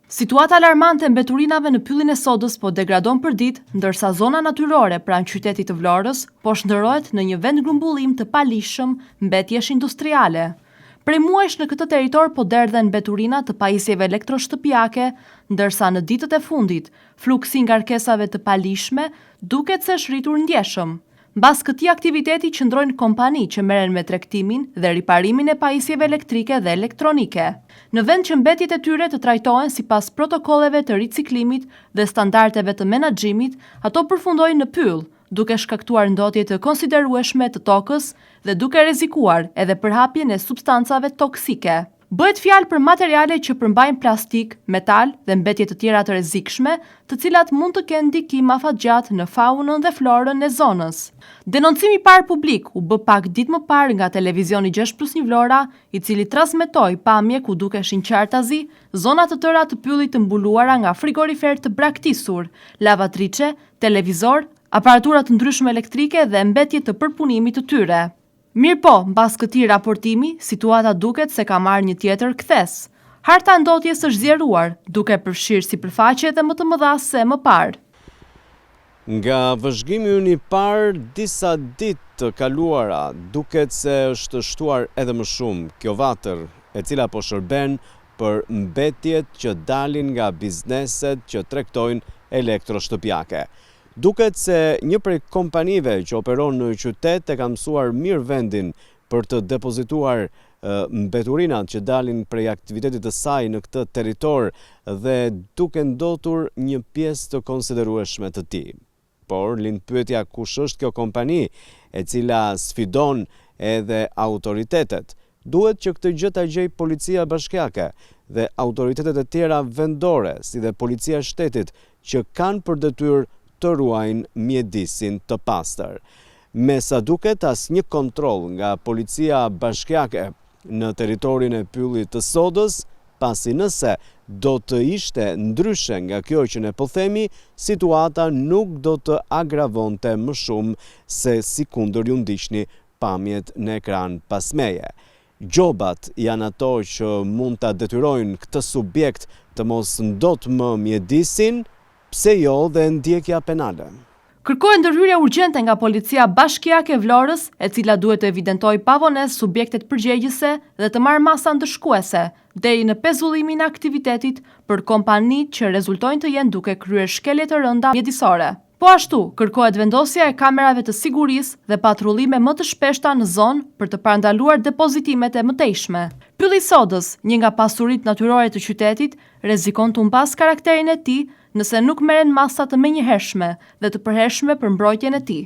Situata alarmante e mbeturinave në pyllin e sodës po degradon për ditë, ndërsa zona natyrore pranë qytetit të Vlorës po shndërrohet në një vend grumbullim të palishëm mbetjesh industriale. Prej muajsh në këtë territor po derdhen mbeturina të pajisjeve elektroshtëpiake, ndërsa në ditët e fundit fluksi ngarkesave të palishme duket se shritur ndjeshëm. Mbas këtij aktiviteti qëndrojnë kompani që merren me tregtimin dhe riparimin e pajisjeve elektrike dhe elektronike. Në vend që mbetjet e tyre të trajtohen sipas protokolleve të riciklimit dhe standardeve të menaxhimit, ato përfundojnë në pyll, duke shkaktuar ndotje të konsiderueshme të tokës dhe duke rrezikuar edhe përhapjen e substancave toksike. Bëhet fjalë për materiale që përmbajnë plastik, metal dhe mbetje të tjera të rrezikshme, të cilat mund të kenë ndikim afatgjat në faunën dhe florën e zonës. Denoncimi i parë publik u bë pak ditë më parë nga televizioni 6+1 Vlora, i cili transmetoi pamje ku dukeshin qartazi zona të tëra të pyllit të mbuluara nga frigorifer të braktisur, lavatriçe, televizor, aparatura të ndryshme elektrike dhe mbetje të përpunimit të tyre. Mirë po, mbas këtij raportimi, situata duket se ka marrë një tjetër kthes. Harta e ndotjes është zgjeruar, duke përfshirë sipërfaqe edhe më të mëdha se më parë. Nga vëzhgimi ynë i parë, disa ditë të kaluara, duket se është shtuar edhe më shumë kjo vatër, e cila po shërben për mbetjet që dalin nga bizneset që tregtojnë elektroshtëpiake. Duket se një prej kompanive që operon në qytet e ka mësuar mirë vendin për të depozituar mbeturinat që dalin prej aktivitetit të saj në këtë territor dhe duke ndotur një pjesë të konsiderueshme të tij. Por lind pyetja kush është kjo kompani e cila sfidon edhe autoritetet. Duhet që këtë gjë ta gjejë policia bashkiake dhe autoritetet e tjera vendore, si dhe policia e shtetit, që kanë për detyrë të ruajnë mjedisin të pastër. Me sa duket asnjë kontroll nga policia bashkiake në territorin e pyllit të sodës, pasi nëse do të ishte ndryshe nga kjo që ne po themi, situata nuk do të agravonte më shumë se sikundër ju ndiqni pamjet në ekran pas meje. Gjobat janë ato që mund ta detyrojnë këtë subjekt të mos ndot më mjedisin, pse jo dhe ndjekja penale. Kërkohet ndërhyrje urgjente nga policia bashkiake e Vlorës, e cila duhet të evidentojë pavonesë subjektet përgjegjëse dhe të marrë masa ndëshkuese deri në pezullimin e aktivitetit për kompanitë që rezultojnë të jenë duke kryer shkelje të rënda mjedisore. Po ashtu, kërkohet vendosja e kamerave të sigurisë dhe patrullime më të shpeshta në zonë për të parandaluar depozitimet e mëtejshme. Pylli i sodës, një nga pasuritë natyrore të qytetit, rrezikon të humpas karakterin e tij nëse nuk merren masa të menjëhershme dhe të përhershme për mbrojtjen e tij.